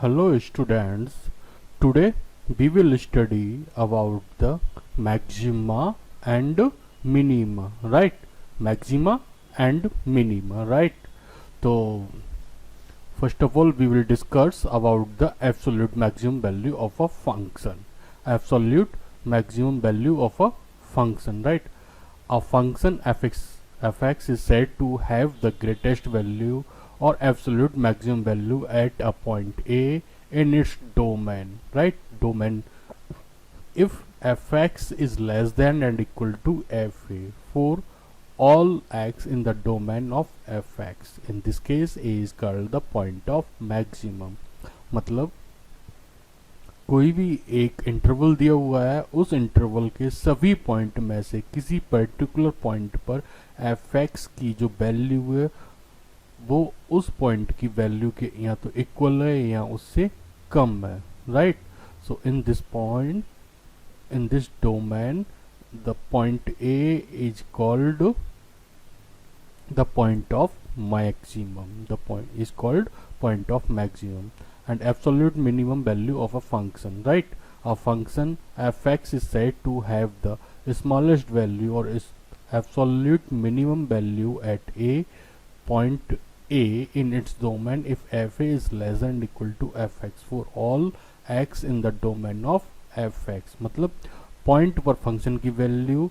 Hello students, today we will study about the maxima and minima, right? Maxima and minima, right? So first of all we will discuss about the absolute maximum value of a function. Absolute maximum value of a function, right? A function fx is said to have the greatest value or absolute maximum value at a point A in its domain, right? Domain. If fx is less than and equal to fa for all x in the domain of fx, in this case A is called the point of maximum. मतलब कोई भी एक interval दिया हुआ है, उस interval के सभी पॉइंट में से किसी पर्टिकुलर पॉइंट पर एफ एक्स की जो वैल्यू है वो उस पॉइंट की वैल्यू के या तो इक्वल है या उससे कम है, right? So in this point, in this domain, the point A is called the point of maximum. The point is called point of maximum. And absolute minimum value of a function, right? A function fx is said to have the smallest value or is absolute minimum value at a point a in its domain if fa is less than or equal to fx for all x in the domain of fx. मतलब point पर function की value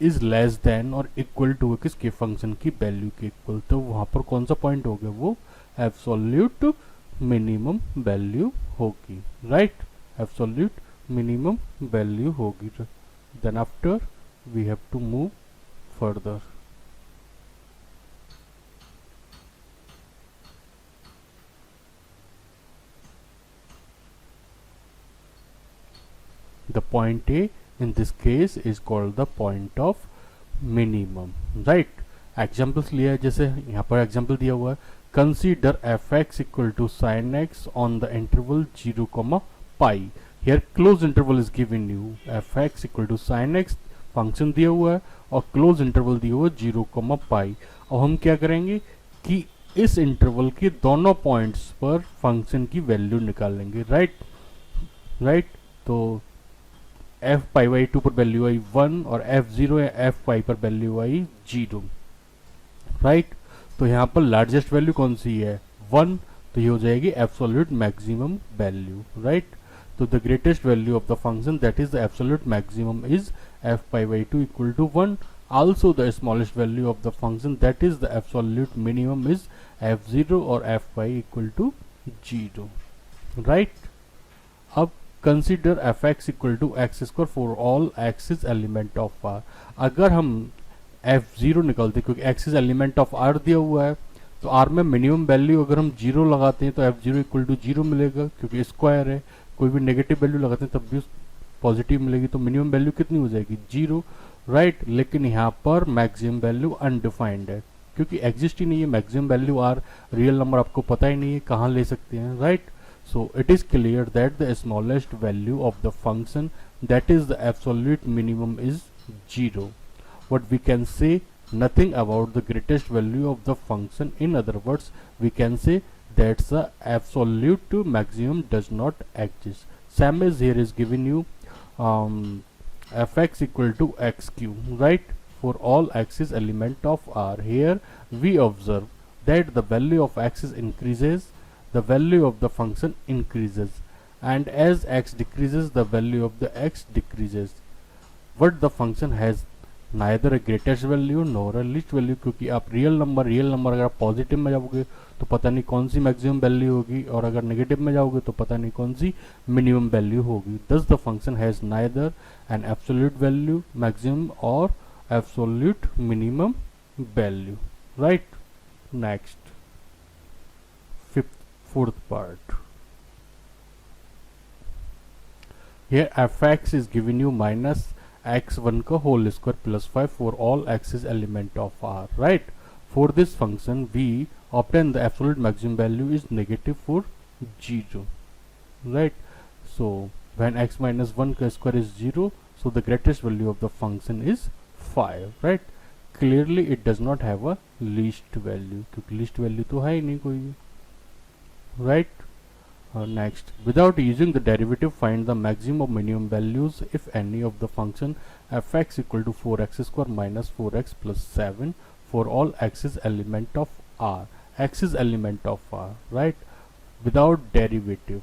is less than और equal to किसके function की value के equal, तो वहां पर कौन सा पॉइंट हो गया? वो एब्सोल्यूट मिनिमम वैल्यू होगी, राइट? एब्सोल्यूट मिनिमम वैल्यू होगी. Then after we have to move further. The point A in this case is called the point of minimum, right? Examples लिया है, जैसे यहाँ पर एग्जाम्पल दिया हुआ है, consider F X equal to sine X on the interval 0, पाई. Here close interval is given you. F X equal to sine X function दिया हुआ है और क्लोज इंटरवल दिया हुआ है 0, पाई. अब हम क्या करेंगे कि इस इंटरवल के दोनों पॉइंट्स पर फंक्शन की वैल्यू निकालेंगे, राइट? तो एफ पाई बाई 2 पर वैल्यू आई 1 और एफ 0 या एफ पाई पर वैल्यू आई 0, राइट? तो यहाँ पर लार्जेस्ट वैल्यू कौन सी है? 1. तो ये हो जाएगी एब्सोल्यूट मैक्सिमम वैल्यू, राइट? तो the greatest value of the function that is the absolute maximum is F pi by 2 equal to 1. Also the smallest value of the function that is the absolute minimum is F 0 और F pi equal to 0, right? अब consider F X equal to X square for all X is element of R. अगर हम F 0 निकालते क्योंकि X is element of R दिया हुआ है, तो आर में मिनिमम वैल्यू अगर हम 0 लगाते हैं तो एफ 0 इक्वल टू 0 मिलेगा क्योंकि स्क्वायर है. कोई भी नेगेटिव वैल्यू लगाते हैं तब भी पॉजिटिव मिलेगी, तो मिनिमम वैल्यू कितनी हो जाएगी? 0, राइट? लेकिन यहाँ पर मैक्सिमम वैल्यू अनडिफाइंड है क्योंकि एग्जिस्ट ही नहीं है. Maximum value R real number आपको पता ही नहीं है कहाँ ले सकते हैं, right? So it is clear that the smallest value of the function that is the absolute minimum is 0. What we can say nothing about the greatest value of the function. In other words, we can say that the absolute maximum does not exist. Same as here is given you fx equal to x cube, right? For all x is element of R. Here we observe that the value of x is increases, the value of the function increases, and as x decreases the value of the x decreases, but the function has neither a greatest value nor a least value. क्योंकि आप real number अगर आप positive में जाओगे तो पता नहीं कौन सी मैक्सिमम वैल्यू होगी और अगर नेगेटिव में जाओगे तो पता नहीं कौन सी मिनिमम वैल्यू होगी. thus the function has neither an absolute value maximum or absolute minimum value, right? Next, fourth part. Here fx is given you minus x1 का whole square plus 5 for all x is element of R, right? For this function we obtain the absolute maximum value is negative for 0, right? So when x minus 1 का square is 0, so the greatest value of the function is 5, right? Clearly it does not have a least value क्योंकि least value तो है ही नहीं कोई, right? Next, without using the derivative, find the maximum or minimum values if any of the function fx equal to 4x square minus 4x plus 7 for all x is element of r. x is element of r, right? Without derivative.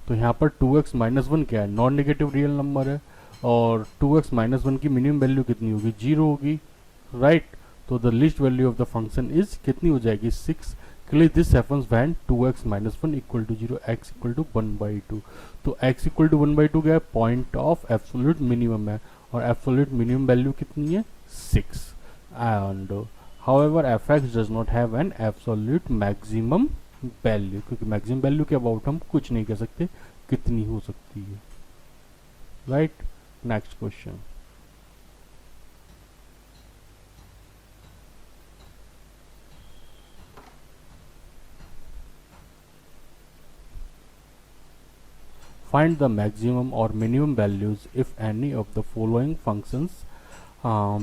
तो यहाँ पर 2x minus one क्या है, non negative real number है, और 2x minus one की minimum value कितनी होगी, 0 होगी, राइट? तो the least value of the function is कितनी हो जाएगी, 6। Clear this happens when 2x minus one equal to 0, x equal टू 1/2। तो x इक्वल टू 1/2 क्या है, पॉइंट ऑफ एब्सोल्यूट मिनिमम है, और एब्सोल्यूट मिनिमम वैल्यू कितनी है, 6। And however fx does not have an absolute maximum value, क्योंकि मैक्सिमम वैल्यू के अबाउट हम कुछ नहीं कह सकते कितनी हो सकती है, right? Next question, find the maximum or minimum values if any of the following functions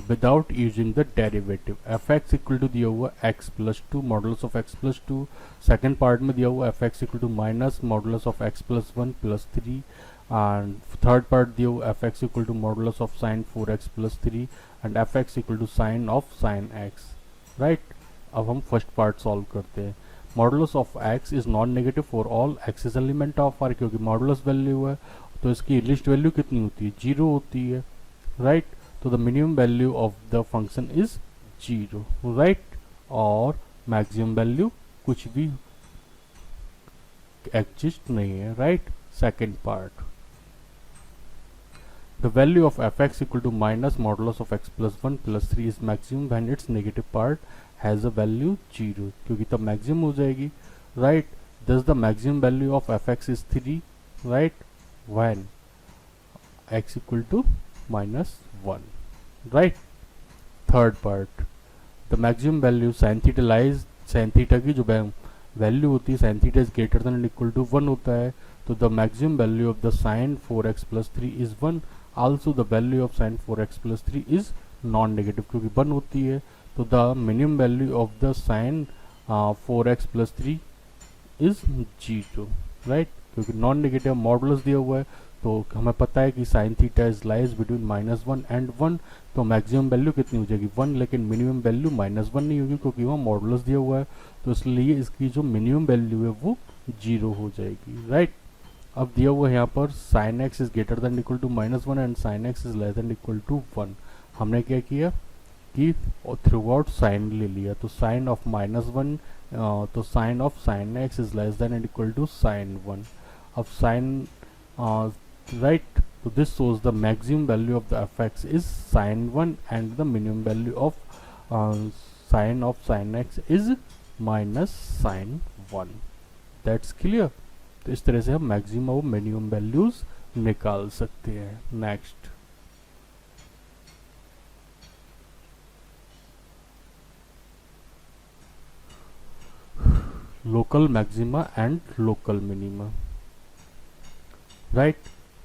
without using the derivative। fx equal to दिया हुआ x plus two modulus of x plus two, second part में दिया हुआ fx equal to minus modulus of x plus one plus three, and third part दिया हुआ fx equal to modulus of sine 4x plus three and fx equal to sine of sine x, right? अब हम first part solve करते हैं। Modulus of x is non negative for all x is element of r, क्योंकि modulus value है तो इसकी least value कितनी होती है, 0 होती है, राइट? तो the minimum value of the function is 0, right? और मैक्सिमम वैल्यू कुछ भी एग्जिस्ट नहीं है, right? Second part, the value of fx equal to minus modulus of x plus one plus three is maximum when it's negative part has a value 0, क्योंकि तब maximum हो जाएगी, right? Thus the maximum value of fx is 3, right? When x equal to minus 1, right? Third part, the maximum value sine theta lies, sine theta की जो value होती है sine theta is greater than equal to 1 होता है, तो the maximum value of the sine 4x plus 3 is 1, also the value of sine 4x plus 3 is non negative, क्योंकि 1 होती है, तो the minimum value of the sine 4x plus 3 is 0, right? क्योंकि non negative modulus दिया हुआ है, तो हमें पता है कि sign theta is lies between -1 and 1, तो मैक्सिमम वैल्यू कितनी हो जाएगी, 1, लेकिन मिनिमम वैल्यू -1 नहीं होगी क्योंकि वहाँ मॉडुलस दिया हुआ है, तो इसलिए इसकी जो मिनिमम वैल्यू है वो 0 हो जाएगी, राइट? अब दिया हुआ है यहाँ पर sine X is greater than equal to -1 and sine X is less than equal to 1। हमने क्या किया कि थ्रू आउट साइन ले लिया, तो साइन ऑफ -1, तो sine of sine X is less than and equal to sine 1। अब sine, right, so this shows the maximum value of the fx is sin 1 and the minimum value of sin of sin x is minus sin 1। that's clear। तो इस तरह से हम maximum और minimum values निकाल सकते हैं। Next, local maxima and local minima, right?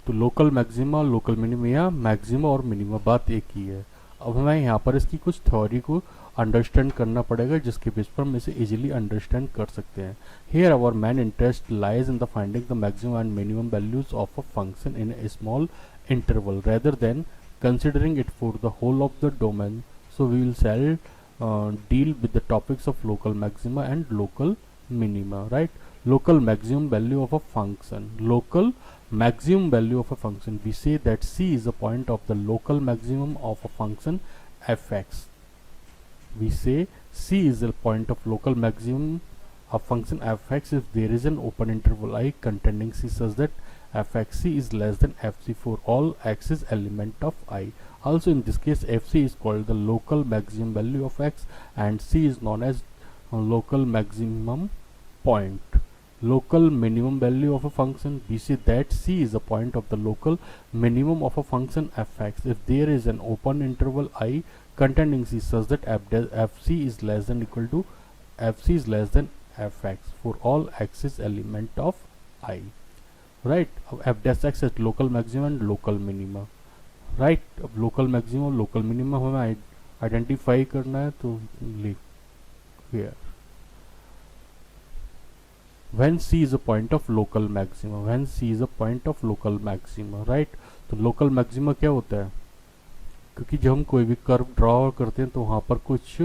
तो लोकल मैक्सिमा, लोकल मिनिमा या मैक्सिमा और मिनिमा बात एक ही है। अब हमें यहाँ पर इसकी कुछ थ्योरी को अंडरस्टैंड करना पड़ेगा जिसके बेस पर हम इसे इजीली अंडरस्टैंड कर सकते हैं। Here our main interest lies in the finding the maximum and minimum values of a function in a small interval rather than considering it for the whole of the domain. So we will deal with the topics of local maxima and local minima, right? Local maximum value of a function. Local maximum value of a function. We say that C is a point of the local maximum of a function fx. We say C is a point of local maximum of function fx if there is an open interval I containing C such that fxc is less than fc for all x is element of I. Also in this case fc is called the local maximum value of x and C is known as local maximum point. Local minimum value of a function, we say that C is a point of the local minimum of a function fx if there is an open interval I containing C such that fc is less than equal to fc is less than fx for all x is element of I, right? अब f dash x is local maximum and local minima, right? अब local maximum local minima हमें identify करना है, तो लिख here when C is a point of local maxima, when C is a point of local maxima, right. तो local maxima क्या होता है, क्योंकि जब हम कोई भी कर्व ड्रॉ करते हैं तो वहाँ पर कुछ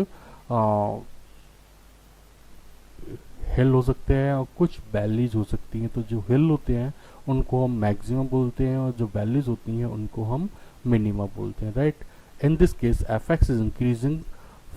हिल हो सकते हैं और कुछ वैलीज हो सकती हैं। तो जो हिल होते हैं उनको हम मैक्सिमा बोलते हैं और जो वैलीज होती हैं उनको हम मिनिमा बोलते हैं, right. In this case F X is increasing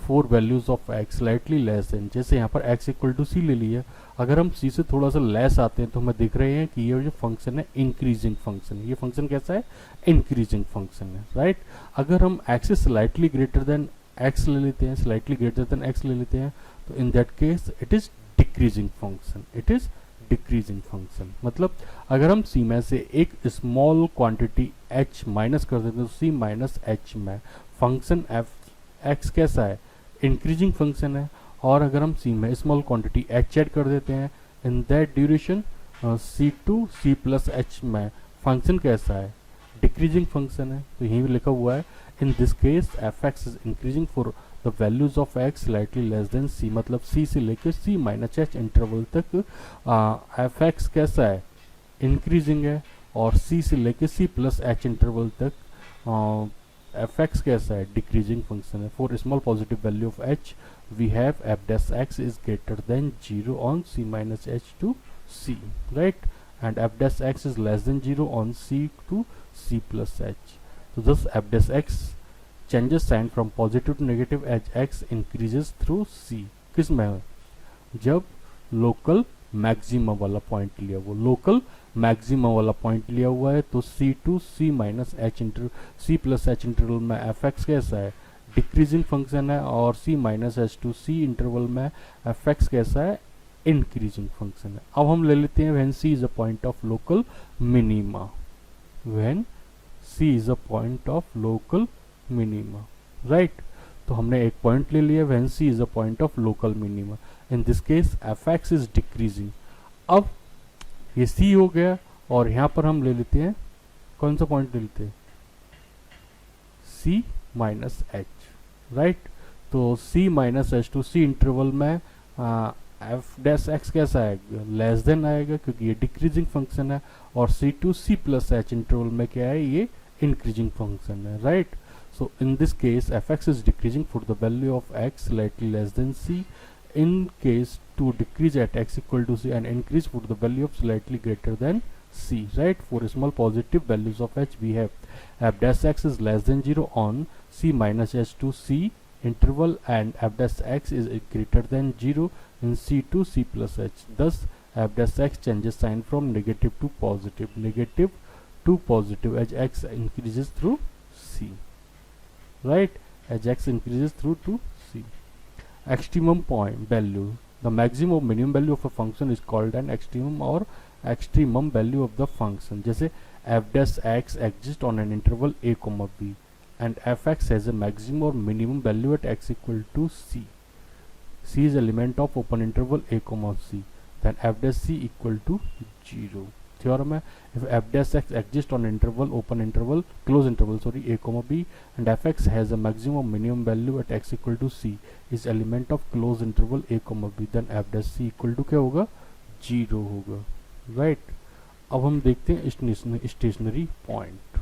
four values of X slightly less then, जैसे यहाँ पर एक्स इक्वल टू सी ले लिया, अगर हम सी से थोड़ा सा लेस आते हैं तो हमें दिख रहे हैं कि ये जो फंक्शन है इंक्रीजिंग फंक्शन है। ये फंक्शन कैसा है, इंक्रीजिंग फंक्शन है, राइट। अगर हम एक्स से स्लाइटली ग्रेटर देन एक्स ले लेते हैं, स्लाइटली ग्रेटर देन एक्स ले लेते हैं, तो in that case it is decreasing function, it is decreasing function. मतलब अगर हम सी में से एक स्मॉल क्वांटिटी h माइनस कर देते हैं तो सी माइनस एच में फंक्शन एफ एक्स कैसा है, इंक्रीजिंग फंक्शन है। और अगर हम सी में स्मॉल क्वांटिटी h ऐड कर देते हैं in that duration C to C plus H में फंक्शन कैसा है, डिक्रीजिंग फंक्शन है। तो यहीं भी लिखा हुआ है in this case F X is increasing for the values of X slightly less than C, मतलब सी से लेकर सी माइनस एच इंटरवल तक एफ एक्स कैसा है, इंक्रीजिंग है। और सी से लेकर सी प्लस एच इंटरवल तक एफ एक्स कैसा है, डिक्रीजिंग फंक्शन है। For small positive value of H we have F dash X is greater than 0 on C minus H to C, right, and F dash X is less than 0 on C to C plus H. तो thus f dash x changes sign from positive to negative as x increases through c। किस में है, जब local maxima वाला point लिया, वो local maxima वाला point लिया हुआ है, तो c to c minus H inter c plus H interval में एफ एक्स कैसा है, डिक्रीजिंग फंक्शन है। और c minus H to c इंटरवल में एफ एक्स कैसा है, इंक्रीजिंग फंक्शन है। अब हम ले लेते हैं when c is a point of local minima, when C is a point of local minima, right। तो हमने एक पॉइंट ले लिया when C is a point of local minima, in this case fx is decreasing। अब ये C हो गया और यहाँ पर हम ले लेते हैं, कौन सा पॉइंट ले लेते हैं, C माइनस एच, राइट। तो C minus H to C इंटरवल में एफ डैश एक्स कैसा आएगा, लेस देन आएगा क्योंकि ये डिक्रीजिंग फंक्शन है। और C to C plus H interval में क्या है, ये इंक्रीजिंग फंक्शन है, right. So in this case F X is decreasing for the value of X slightly less than C, in case to decrease at x equal to c and increase for the value of slightly greater than c, right। For small positive values of h we have f dash x is less than 0 on c minus h to c interval and f dash x is greater than 0 in c to c plus h, thus f dash x changes sign from negative to positive, negative to positive as x increases through c, right, as x increases through to c। Extremum point value, the maximum or minimum value of a function is called an extremum or extremum value of the function। जैसे f dash x exists on an interval a comma b and fx has a maximum or minimum value at x equal to c, c is element of open interval a comma c, then f dash c equal to 0। theorem है, if f dash x exists on interval open interval close interval sorry a comma b and fx has a maximum minimum value at x equal to c is element of close interval a comma b, then f dash c equal to क्या होगा, 0 होगा, right. अब हम देखते हैं stationary point.